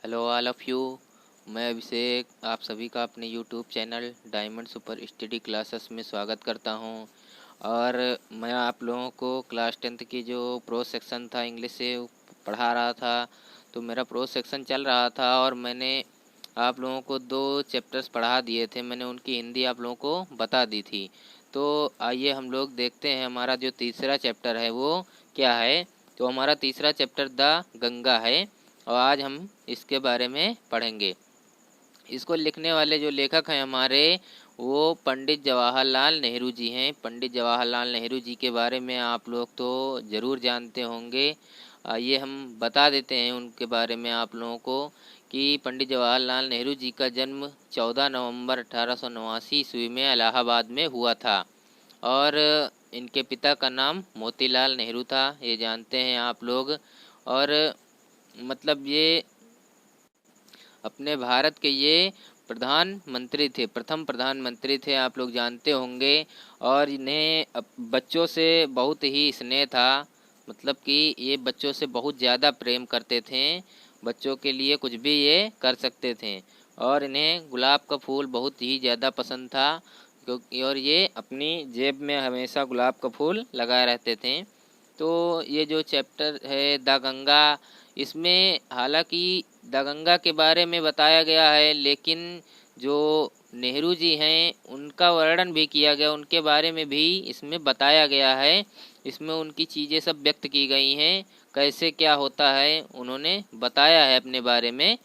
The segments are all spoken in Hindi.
Hello all of you. मैं अभिषेक आप सभी का अपने YouTube channel diamond super study classes में स्वागत करता हूं। और मैं आप लोगों को क्लास 10th की जो प्रो सेक्शन था इंग्लिश से पढ़ा रहा था। तो मेरा प्रो सेक्शन चल रहा था और मैंने आप लोगों को 2 चैप्टर्स पढ़ा दिए थे। मैंने उनकी हिंदी आप लोगों को बता दी थी। तो आइए हम लोग देखते हैं हमारा जो तीसरा चैप्टर है वो क्या है। तो हमारा तीसरा चैप्टर द गंगा है और आज हम इसके बारे में पढ़ेंगे। इसको लिखने वाले जो लेखक हैं हमारे वो पंडित जवाहरलाल नेहरू जी हैं। पंडित जवाहरलाल नेहरू जी के बारे में आप लोग तो ज़रूर जानते होंगे। ये हम बता देते हैं उनके बारे में आप लोगों को कि पंडित जवाहरलाल नेहरू जी का जन्म 14 नवंबर 1889 ईस्वी में इलाहाबाद में हुआ था। और इनके पिता का नाम मोतीलाल नेहरू था, ये जानते हैं आप लोग। और मतलब ये अपने भारत के ये प्रधानमंत्री थे, प्रथम प्रधानमंत्री थे, आप लोग जानते होंगे। और इन्हें बच्चों से बहुत ही स्नेह था, मतलब कि ये बच्चों से बहुत ज़्यादा प्रेम करते थे। बच्चों के लिए कुछ भी ये कर सकते थे। और इन्हें गुलाब का फूल बहुत ही ज़्यादा पसंद था, क्योंकि और ये अपनी जेब में हमेशा गुलाब का फूल लगाए रहते थे। तो ये जो चैप्टर है द गंगा, इसमें हालांकि दगंगा के बारे में बताया गया है, लेकिन जो नेहरू जी हैं उनका वर्णन भी किया गया, उनके बारे में भी इसमें बताया गया है। इसमें उनकी चीज़ें सब व्यक्त की गई हैं, कैसे क्या होता है उन्होंने बताया है अपने बारे में।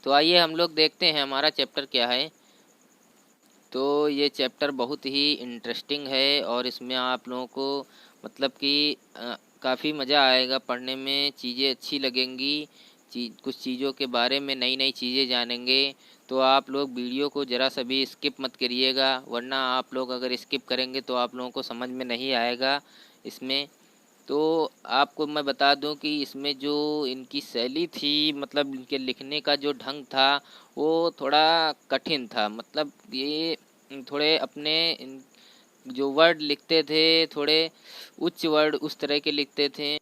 तो आइए हम लोग देखते हैं हमारा चैप्टर क्या है। तो ये चैप्टर बहुत ही इंटरेस्टिंग है और इसमें आप लोगों को मतलब कि काफ़ी मज़ा आएगा पढ़ने में, चीज़ें अच्छी लगेंगी। कुछ चीज़ों के बारे में नई नई चीज़ें जानेंगे। तो आप लोग वीडियो को ज़रा सा भी स्किप मत करिएगा, वरना आप लोग अगर स्किप करेंगे तो आप लोगों को समझ में नहीं आएगा इसमें। तो आपको मैं बता दूं कि इसमें जो इनकी शैली थी, मतलब इनके लिखने का जो ढंग था वो थोड़ा कठिन था। मतलब ये थोड़े अपने जो वर्ड लिखते थे थोड़े उच्च वर्ड उस तरह के लिखते थे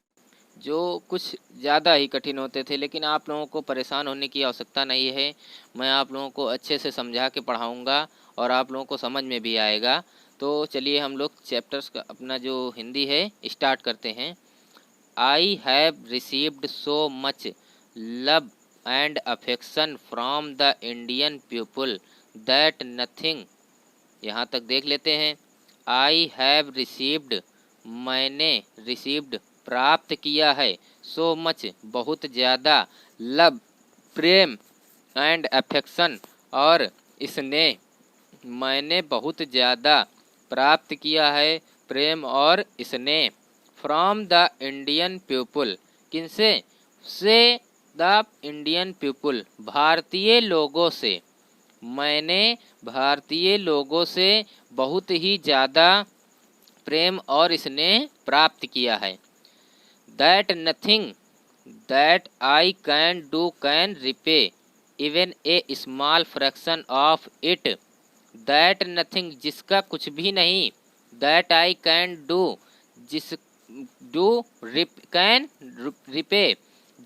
जो कुछ ज़्यादा ही कठिन होते थे। लेकिन आप लोगों को परेशान होने की आवश्यकता नहीं है, मैं आप लोगों को अच्छे से समझा के पढ़ाऊँगा और आप लोगों को समझ में भी आएगा। तो चलिए हम लोग चैप्टर्स का अपना जो हिंदी है स्टार्ट करते हैं। I have received so much love and affection from the Indian people that nothing. यहाँ तक देख लेते हैं। आई हैव रिसीव्ड, मैंने, रिसीव्ड प्राप्त किया है, सो मच बहुत ज़्यादा, लव प्रेम, एंड अफेक्शन और स्नेह, मैंने बहुत ज़्यादा प्राप्त किया है प्रेम और स्नेह। फ्रॉम द इंडियन पीपल, किनसे? से द इंडियन पीपल, भारतीय लोगों से। मैंने भारतीय लोगों से बहुत ही ज़्यादा प्रेम और स्नेह प्राप्त किया है। That nothing that I can do can repay even a small fraction of it. That nothing, जिसका कुछ भी नहीं, दैट आई कैन डू, जिस डू कैन रिपे,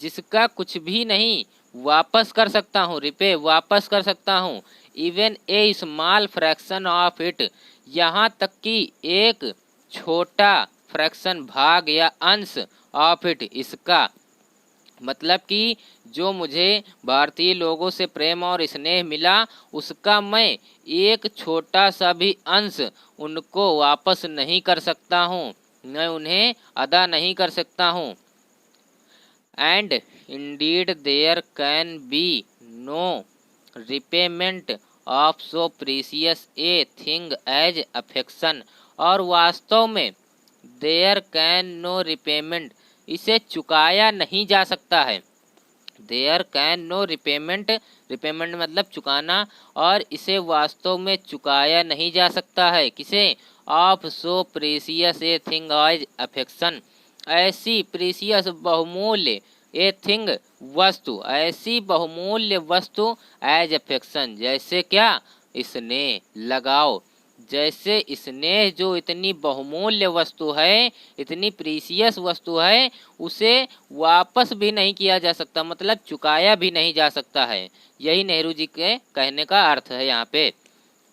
जिसका कुछ भी नहीं वापस कर सकता हूँ, रिपे वापस कर सकता हूँ, even a small fraction of it, यहाँ तक कि एक छोटा फ्रैक्शन भाग या अंश ऑफ इट, इसका। मतलब कि जो मुझे भारतीय लोगों से प्रेम और स्नेह मिला उसका मैं एक छोटा सा भी अंश उनको वापस नहीं कर सकता हूँ, मैं उन्हें अदा नहीं कर सकता हूँ। And indeed there can be no repayment of so precious a thing as affection, और वास्तव में देयर कैन नो रिपेमेंट, इसे चुकाया नहीं जा सकता है। There can no repayment, repayment मतलब चुकाना, और इसे वास्तव में चुकाया नहीं जा सकता है, किसे? Of so precious a thing as affection, ऐसी प्रीसियस बहुमूल्य ए थिंग वस्तु, ऐसी बहुमूल्य वस्तु एज अफेक्शन, जैसे क्या? स्नेह, लगाव। जैसे स्नेह जो इतनी बहुमूल्य वस्तु है, इतनी प्रीसियस वस्तु है, उसे वापस भी नहीं किया जा सकता, मतलब चुकाया भी नहीं जा सकता है। यही नेहरू जी के कहने का अर्थ है यहाँ पे।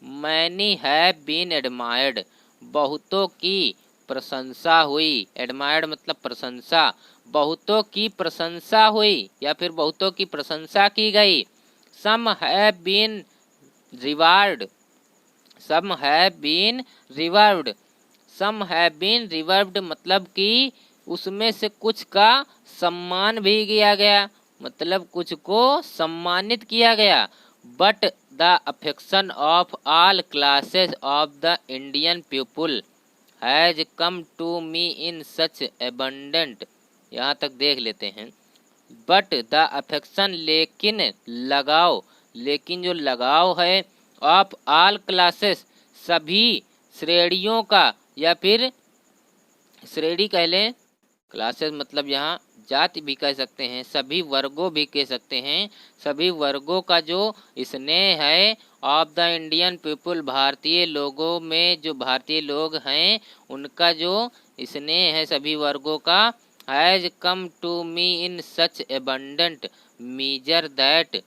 मैनी हैव बीन एडमायर्ड, बहुतों की प्रशंसा हुई। एडमायर्ड मतलब प्रशंसा, बहुतों की प्रशंसा हुई या फिर बहुतों की प्रशंसा की गई। Some have been reward, some have been revered, some have been revered मतलब कि उसमें से कुछ का सम्मान भी किया गया, मतलब कुछ को सम्मानित किया गया। But the affection of all classes of the Indian people has come to me in such abundant. यहाँ तक देख लेते हैं। बट द अफेक्शन लेकिन लगाव, लेकिन जो लगाव है, ऑफ ऑल क्लासेस सभी श्रेणियों का, या फिर श्रेणी कह लें, क्लासेस मतलब यहाँ जाति भी कह सकते हैं, सभी वर्गों भी कह सकते हैं, सभी वर्गों का जो स्नेह है, ऑफ द इंडियन पीपुल भारतीय लोगों में जो भारतीय लोग हैं उनका जो स्नेह है सभी वर्गों का, has come to me in such abundant measure that,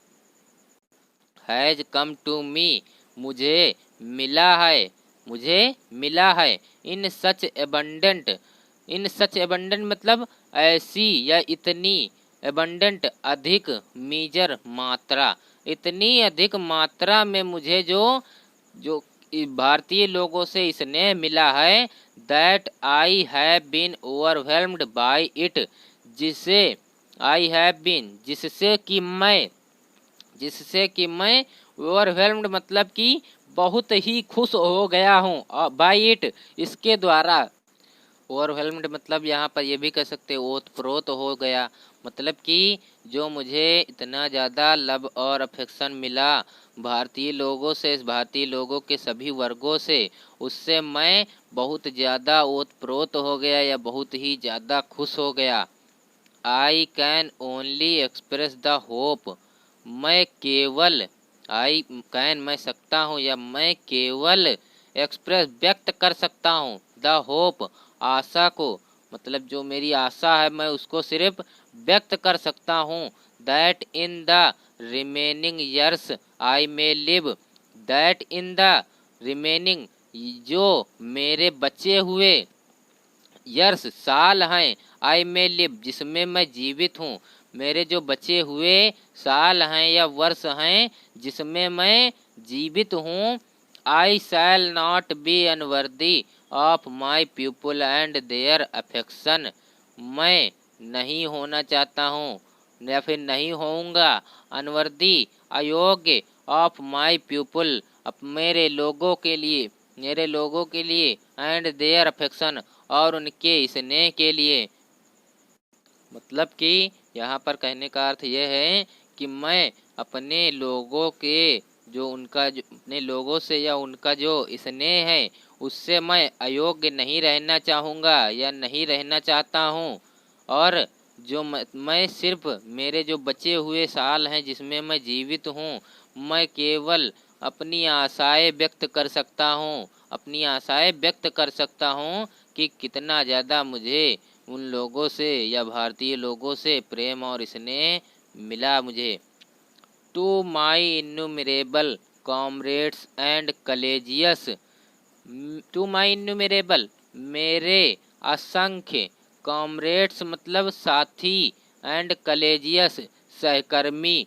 has come to me मुझे मिला है, मुझे मिला है। इन सच एबंडेंट, इन सच एबंडेंट मतलब ऐसी या इतनी, एबंडेंट अधिक, मीजर मात्रा, इतनी अधिक मात्रा में मुझे जो जो भारतीय लोगों से स्नेह मिला है। That I have been overwhelmed by it, जिसे आई हैव बीन जिससे कि मैं ओवरवेल्म्ड मतलब कि बहुत ही खुश हो गया हूँ, बाय इट इसके द्वारा। ओवरवेल्म्ड मतलब यहाँ पर ये भी कह सकते ओतप्रोत हो गया, मतलब कि जो मुझे इतना ज़्यादा लव और अफेक्शन मिला भारतीय लोगों से, भारतीय लोगों के सभी वर्गों से, उससे मैं बहुत ज़्यादा ओतप्रोत हो गया या बहुत ही ज़्यादा खुश हो गया। I can only express the hope, मैं केवल, आई कैन मैं सकता हूँ या मैं केवल एक्सप्रेस व्यक्त कर सकता हूँ, द होप आशा को, मतलब जो मेरी आशा है मैं उसको सिर्फ व्यक्त कर सकता हूँ। That in the remaining years I may live, that in the remaining जो मेरे बचे हुए ईयर्स साल हैं, आई मे लिव जिसमें मैं जीवित हूँ, मेरे जो बचे हुए साल हैं या वर्ष हैं जिसमें मैं जीवित हूँ। I shall not be unworthy of my people and their affection, मैं नहीं होना चाहता हूँ या फिर नहीं होऊंगा अनवर्दी अयोग्य ऑफ माई पीपुल, अब मेरे लोगों के लिए, मेरे लोगों के लिए, एंड देयर अफेक्शन और उनके स्नेह के लिए। मतलब कि यहाँ पर कहने का अर्थ यह है कि मैं अपने लोगों के जो उनका जो अपने लोगों से या उनका जो स्नेह है उससे मैं अयोग्य नहीं रहना चाहूँगा या नहीं रहना चाहता हूँ। और जो मैं सिर्फ मेरे जो बचे हुए साल हैं जिसमें मैं जीवित हूँ, मैं केवल अपनी आशाएं व्यक्त कर सकता हूँ, अपनी आशाएं व्यक्त कर सकता हूँ कि कितना ज़्यादा मुझे उन लोगों से या भारतीय लोगों से प्रेम और स्नेह मिला मुझे। To my innumerable comrades and colleagues, to my innumerable मेरे असंख्य, कॉमरेड्स मतलब साथी, एंड कलेजियस सहकर्मी,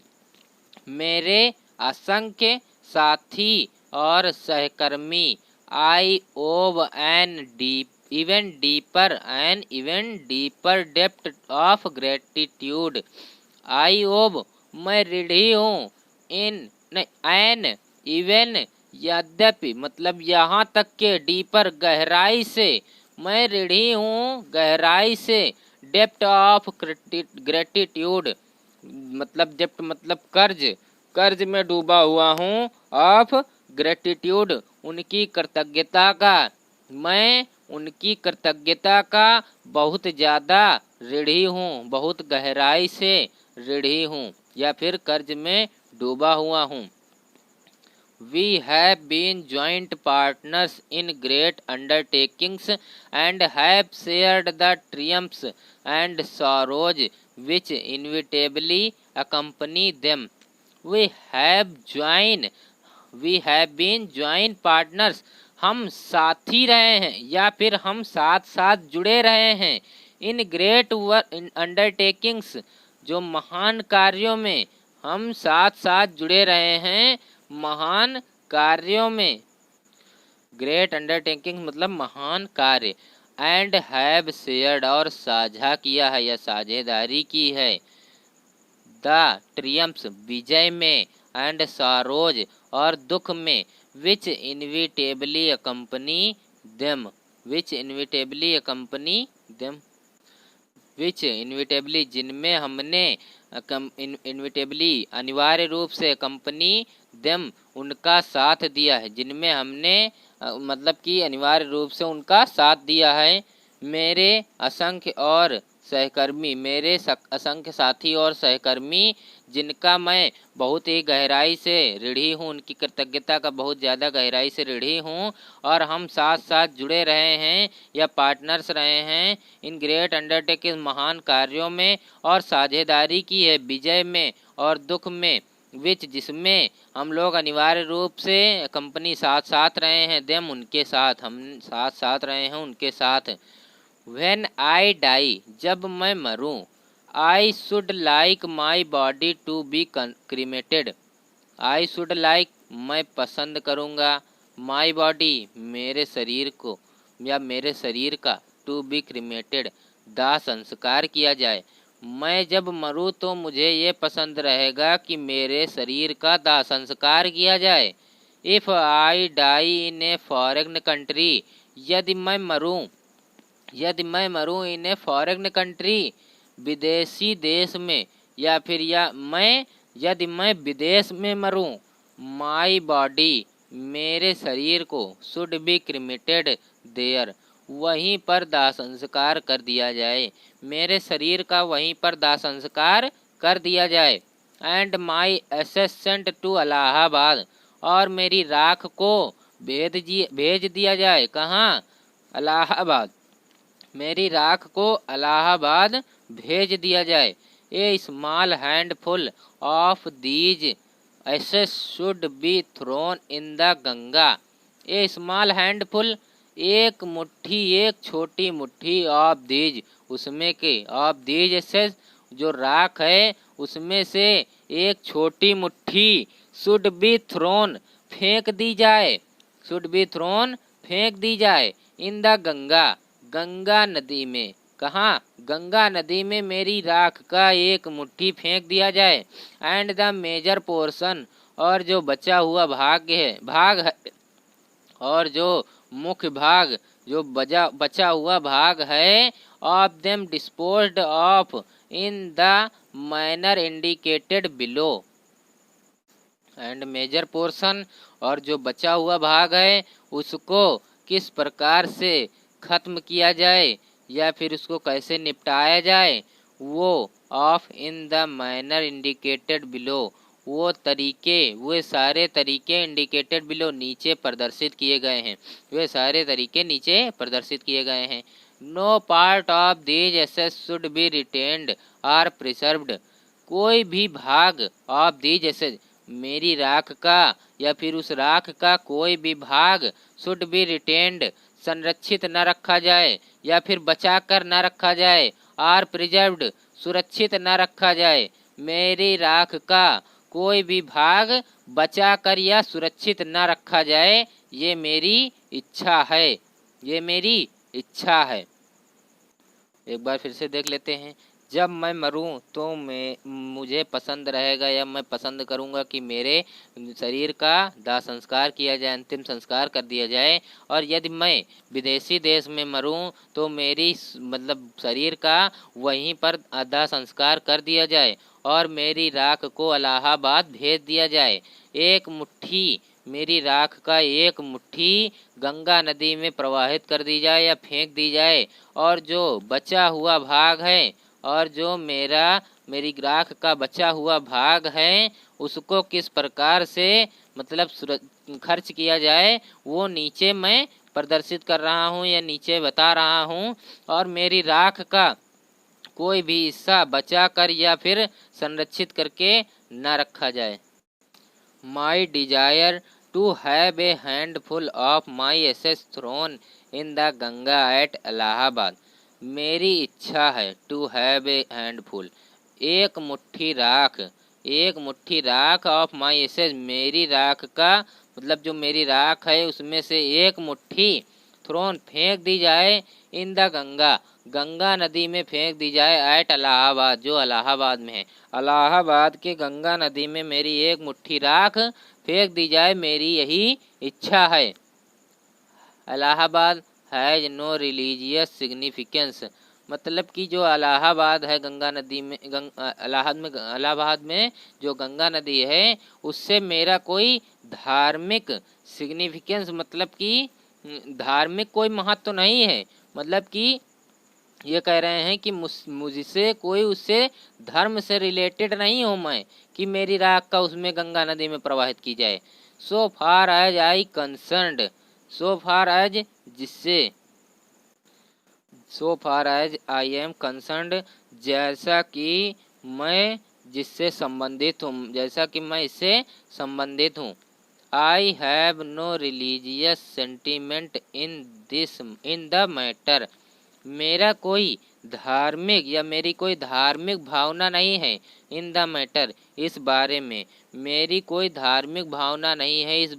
मेरे असंख्य साथी और सहकर्मी। I owe an deep even deeper depth of gratitude, I owe मैं ऋणी हूँ, इन एन इवन यद्यपि मतलब यहाँ तक के, डीपर गहराई से, मैं ऋणी हूँ गहराई से, डेप्थ ऑफ ग्रेटिट्यूड मतलब डेप्थ मतलब कर्ज, कर्ज में डूबा हुआ हूँ, ऑफ ग्रेटिट्यूड उनकी कृतज्ञता का, मैं उनकी कृतज्ञता का बहुत ज़्यादा ऋणी हूँ, बहुत गहराई से ऋणी हूँ या फिर कर्ज में डूबा हुआ हूँ। We have been joint partners in great undertakings and have shared the triumphs and sorrows which inevitably accompany them. We have joined we have been joint partners, हम साथी रहे हैं या फिर हम साथ साथ जुड़े रहे हैं। In great work in undertakings, जो महान कार्यों में हम साथ साथ जुड़े रहे हैं, महान कार्यों में। ग्रेट अंडरटेकिंग मतलब महान कार्य। एंड हैव शेयर्ड, और साझा किया है या साझेदारी की है। द ट्रियम्फ्स, विजय में। एंड सारोज, और दुख में। विच इनविटेबली अकम्पनी देम, विच इनविटेबली अकम्पनी देम, विच इनविटेबली, जिनमें हमने इनविटेबली अनिवार्य रूप से कंपनी देम, उनका साथ दिया है, जिनमें हमने मतलब कि अनिवार्य रूप से उनका साथ दिया है। मेरे असंख्य और सहकर्मी, मेरे असंख्य साथी और सहकर्मी, जिनका मैं बहुत ही गहराई से ऋणी हूँ, उनकी कृतज्ञता का बहुत ज़्यादा गहराई से ऋणी हूँ, और हम साथ साथ जुड़े रहे हैं या पार्टनर्स रहे हैं इन ग्रेट अंडरटेकिंग, महान कार्यों में, और साझेदारी की है विजय में और दुख में। विच, जिसमें हम लोग अनिवार्य रूप से कंपनी साथ साथ रहे हैं, देम, उनके साथ, हम साथ साथ रहे हैं उनके साथ। When I die, जब मैं मरूं, I should like my body to be cremated. I should like, मैं पसंद करूँगा, my body, मेरे शरीर को या मेरे शरीर का, to be cremated, दाह संस्कार किया जाए। मैं जब मरूं तो मुझे ये पसंद रहेगा कि मेरे शरीर का दाह संस्कार किया जाए। If I die in a foreign country, यदि मैं मरूं इन ए फॉरेन कंट्री, विदेशी देश में, या फिर यदि मैं विदेश में मरूं, माई बॉडी, मेरे शरीर को, शुड बी क्रिमेटेड देयर, वहीं पर दाह संस्कार कर दिया जाए, मेरे शरीर का वहीं पर दाह संस्कार कर दिया जाए। एंड माई एसेसेंट टू इलाहाबाद, और मेरी राख को भेज दिया जाए। कहाँ? इलाहाबाद, मेरी राख को इलाहाबाद भेज दिया जाए। A small handful of these ashes should be thrown in the Ganga. A small handful, एक मुट्ठी, एक छोटी मुट्ठी, ऑफ दीज, उसमें के, ऑफ दीज एसेस, जो राख है उसमें से एक छोटी मुट्ठी, शुड बी थ्रोन, फेंक दी जाए, शुड बी थ्रोन, फेंक दी जाए, इन द गंगा, गंगा नदी में। कहाँ? गंगा नदी में मेरी राख का एक मुट्ठी फेंक दिया जाए। एंड द मेजर पोर्शन, और जो बचा हुआ भाग है, और जो मुख्य भाग, जो बचा हुआ भाग है, of them disposed of in the manner indicated below. And major portion, और जो बचा हुआ भाग है उसको किस प्रकार से ख़त्म किया जाए या फिर उसको कैसे निपटाया जाए, वो of in the manner indicated below, वो सारे तरीके इंडिकेटेड बिलो, नीचे प्रदर्शित किए गए हैं, वे सारे तरीके नीचे प्रदर्शित किए गए हैं। No part of these ashes should be retained or preserved, कोई भी भाग ऑफ दीज एसेस, मेरी राख का या फिर उस राख का कोई भी भाग, शुड बी रिटेन्ड, संरक्षित न रखा जाए या फिर बचा कर न रखा जाए, आर प्रिजर्व्ड, सुरक्षित न रखा जाए, मेरी राख का कोई भी भाग बचा कर या सुरक्षित न रखा जाए, ये मेरी इच्छा है, ये मेरी इच्छा है। एक बार फिर से देख लेते हैं। जब मैं मरूं तो मुझे पसंद रहेगा या मैं पसंद करूंगा कि मेरे शरीर का दाह संस्कार किया जाए, अंतिम संस्कार कर दिया जाए। और यदि मैं विदेशी देश में मरूं तो मेरी मतलब शरीर का वहीं पर दाह संस्कार कर दिया जाए और मेरी राख को इलाहाबाद भेज दिया जाए। एक मुट्ठी, मेरी राख का एक मुट्ठी गंगा नदी में प्रवाहित कर दी जाए या फेंक दी जाए, और जो बचा हुआ भाग है और जो मेरी राख का बचा हुआ भाग है उसको किस प्रकार से मतलब खर्च किया जाए वो नीचे मैं प्रदर्शित कर रहा हूँ या नीचे बता रहा हूँ। और मेरी राख का कोई भी हिस्सा बचा कर या फिर संरक्षित करके न रखा जाए। My desire to have a handful of my ashes thrown in the Ganga at Allahabad. मेरी इच्छा है टू हैव ए हैंडफुल, एक मुट्ठी राख ऑफ माई एसेस, मेरी राख का मतलब जो मेरी राख है उसमें से एक मुट्ठी थ्रोन फेंक दी जाए इन द गंगा नदी में फेंक दी जाए एट इलाहाबाद, जो इलाहाबाद में है। इलाहाबाद के गंगा नदी में मेरी एक मुट्ठी राख फेंक दी जाए, मेरी यही इच्छा है। Allahabad has no religious significance, मतलब कि जो इलाहाबाद है गंगा नदी में इलाहाबाद में जो गंगा नदी है उससे मेरा कोई धार्मिक सिग्निफिकेंस मतलब कि धार्मिक कोई महत्व नहीं है। मतलब कि ये कह रहे हैं कि मुझसे कोई उससे धर्म से रिलेटेड नहीं हूँ मैं कि मेरी राख का उसमें गंगा नदी में प्रवाहित की जाए। So far as I concerned, so far as जिससे, so far as I am concerned, जैसा कि मैं जिससे संबंधित हूँ, जैसा कि मैं इससे संबंधित हूँ। I have no religious sentiment in the matter, मेरा कोई धार्मिक या मेरी कोई धार्मिक भावना नहीं है। इन द मैटर, इस बारे में, मेरी कोई धार्मिक भावना नहीं है इस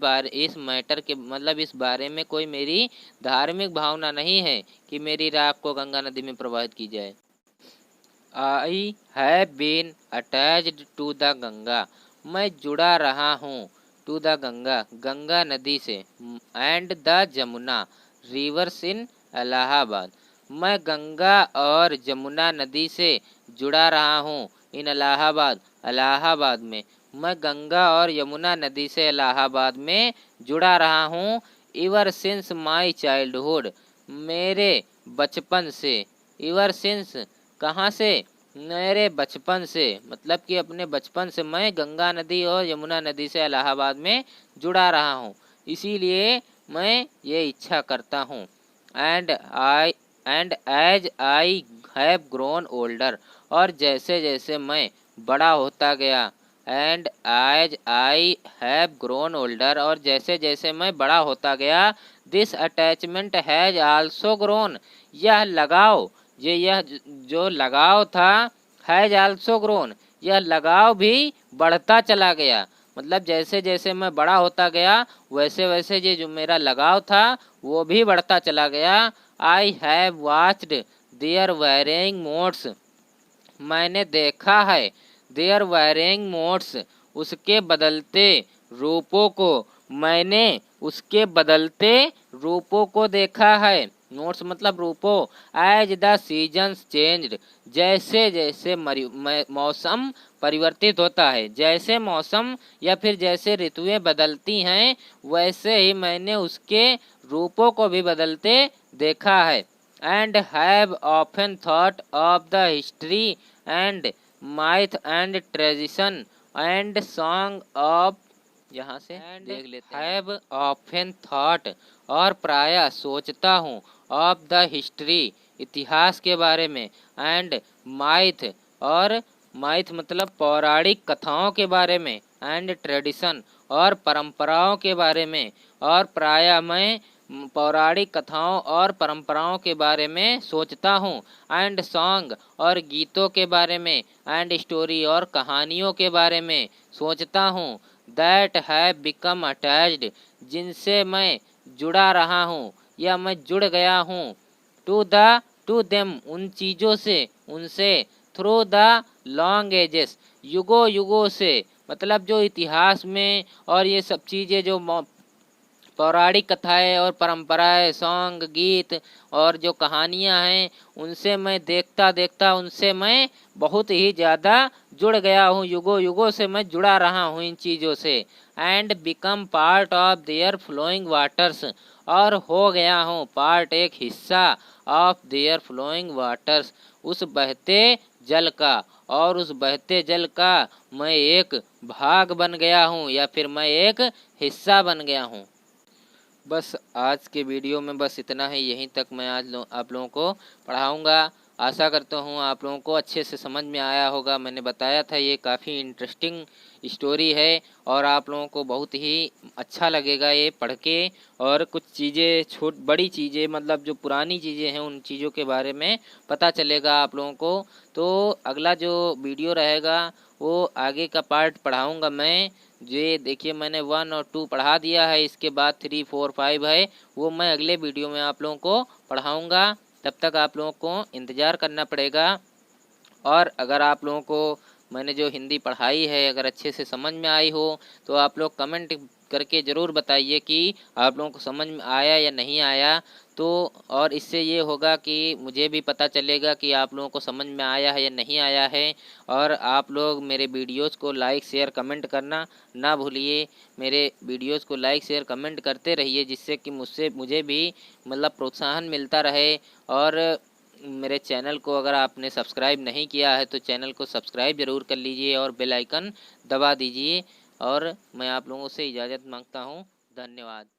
मैटर के मतलब इस बारे में कोई मेरी धार्मिक भावना नहीं है कि मेरी राख को गंगा नदी में प्रवाहित की जाए। I have been attached to the Ganga, मैं जुड़ा रहा हूँ टू द गंगा नदी से, and the Jamuna rivers in Allahabad, मैं गंगा और जमुना नदी से जुड़ा रहा हूँ इन इलाहाबाद में, मैं गंगा और यमुना नदी से इलाहाबाद में जुड़ा रहा हूँ। इवर सिंस माई चाइल्डहुड, मेरे बचपन से, इवर सिंस कहाँ से, मेरे बचपन से, मतलब कि अपने बचपन से मैं गंगा नदी और यमुना नदी से इलाहाबाद में जुड़ा रहा हूँ, इसीलिए मैं ये इच्छा करता हूँ। And as I have grown older, और जैसे जैसे मैं बड़ा होता गया, and as I have grown older, और जैसे जैसे मैं बड़ा होता गया, this attachment has also grown, यह लगाव, यह जो लगाव था, हैज आल्सो ग्रोन, यह लगाव भी बढ़ता चला गया। मतलब जैसे जैसे मैं बड़ा होता गया वैसे वैसे ये जो मेरा लगाव था वो भी बढ़ता चला गया। I have watched their varying moods, मैंने देखा है देयर वेरिंग मोड्स, उसके बदलते रूपों को, मैंने उसके बदलते रूपों को देखा है। नोट्स मतलब रूपों। एज द सीजन्स चेंज्ड, जैसे जैसे मौसम परिवर्तित होता है, जैसे मौसम या फिर जैसे ऋतुएं बदलती हैं वैसे ही मैंने उसके रूपों को भी बदलते देखा है। And have often thought of the history and माइथ and tradition and song of, यहाँ से देख लेते हैं, हैव ऑफन थॉट, और प्रायः सोचता हूँ, ऑफ द हिस्ट्री, इतिहास के बारे में, एंड माइथ, और माइथ मतलब पौराणिक कथाओं के बारे में, एंड ट्रेडिशन, और परंपराओं के बारे में, और प्रायः मैं पौराणिक कथाओं और परंपराओं के बारे में सोचता हूँ। एंड सॉन्ग, और गीतों के बारे में, एंड स्टोरी, और कहानियों के बारे में सोचता हूँ। दैट हैव बिकम अटैच्ड, जिनसे मैं जुड़ा रहा हूँ या मैं जुड़ गया हूँ। टू देम, उन चीज़ों से, उनसे, थ्रू द लॉन्ग एजेस, युगों युगों से, मतलब जो इतिहास में और ये सब चीज़ें जो पौराणिक कथाएं और परंपराएं, सॉन्ग, गीत और जो कहानियां हैं उनसे मैं देखता देखता उनसे मैं बहुत ही ज़्यादा जुड़ गया हूँ, युगों युगों से मैं जुड़ा रहा हूँ इन चीज़ों से। And become part of their flowing waters, और हो गया हूँ पार्ट, एक हिस्सा, ऑफ देयर फ्लोइंग वाटर्स, उस बहते जल का, और उस बहते जल का मैं एक भाग बन गया हूँ या फिर मैं एक हिस्सा बन गया हूँ। बस आज के वीडियो में बस इतना ही, यहीं तक मैं आज आप लोगों को पढ़ाऊँगा। आशा करता हूँ आप लोगों को अच्छे से समझ में आया होगा। मैंने बताया था ये काफ़ी इंटरेस्टिंग स्टोरी है और आप लोगों को बहुत ही अच्छा लगेगा ये पढ़ के। और कुछ चीज़ें बड़ी चीज़ें मतलब जो पुरानी चीज़ें हैं उन चीज़ों के बारे में पता चलेगा आप लोगों को। तो अगला जो वीडियो रहेगा वो आगे का पार्ट पढ़ाऊँगा मैं। ये देखिए मैंने 1 और 2 पढ़ा दिया है, इसके बाद 3, 4, 5 है, वो मैं अगले वीडियो में आप लोगों को पढ़ाऊँगा। तब तक आप लोगों को इंतज़ार करना पड़ेगा। और अगर आप लोगों को मैंने जो हिंदी पढ़ाई है अगर अच्छे से समझ में आई हो तो आप लोग कमेंट करके ज़रूर बताइए कि आप लोगों को समझ में आया या नहीं आया। तो और इससे ये होगा कि मुझे भी पता चलेगा कि आप लोगों को समझ में आया है या नहीं आया है। और आप लोग मेरे वीडियोज़ को लाइक शेयर कमेंट करना ना भूलिए। मेरे वीडियोज़ को लाइक शेयर कमेंट करते रहिए, जिससे कि मुझे भी मतलब प्रोत्साहन मिलता रहे। और मेरे चैनल को अगर आपने सब्सक्राइब नहीं किया है तो चैनल को सब्सक्राइब ज़रूर कर लीजिए और बेल आइकन दबा दीजिए। और मैं आप लोगों से इजाज़त मांगता हूँ। धन्यवाद।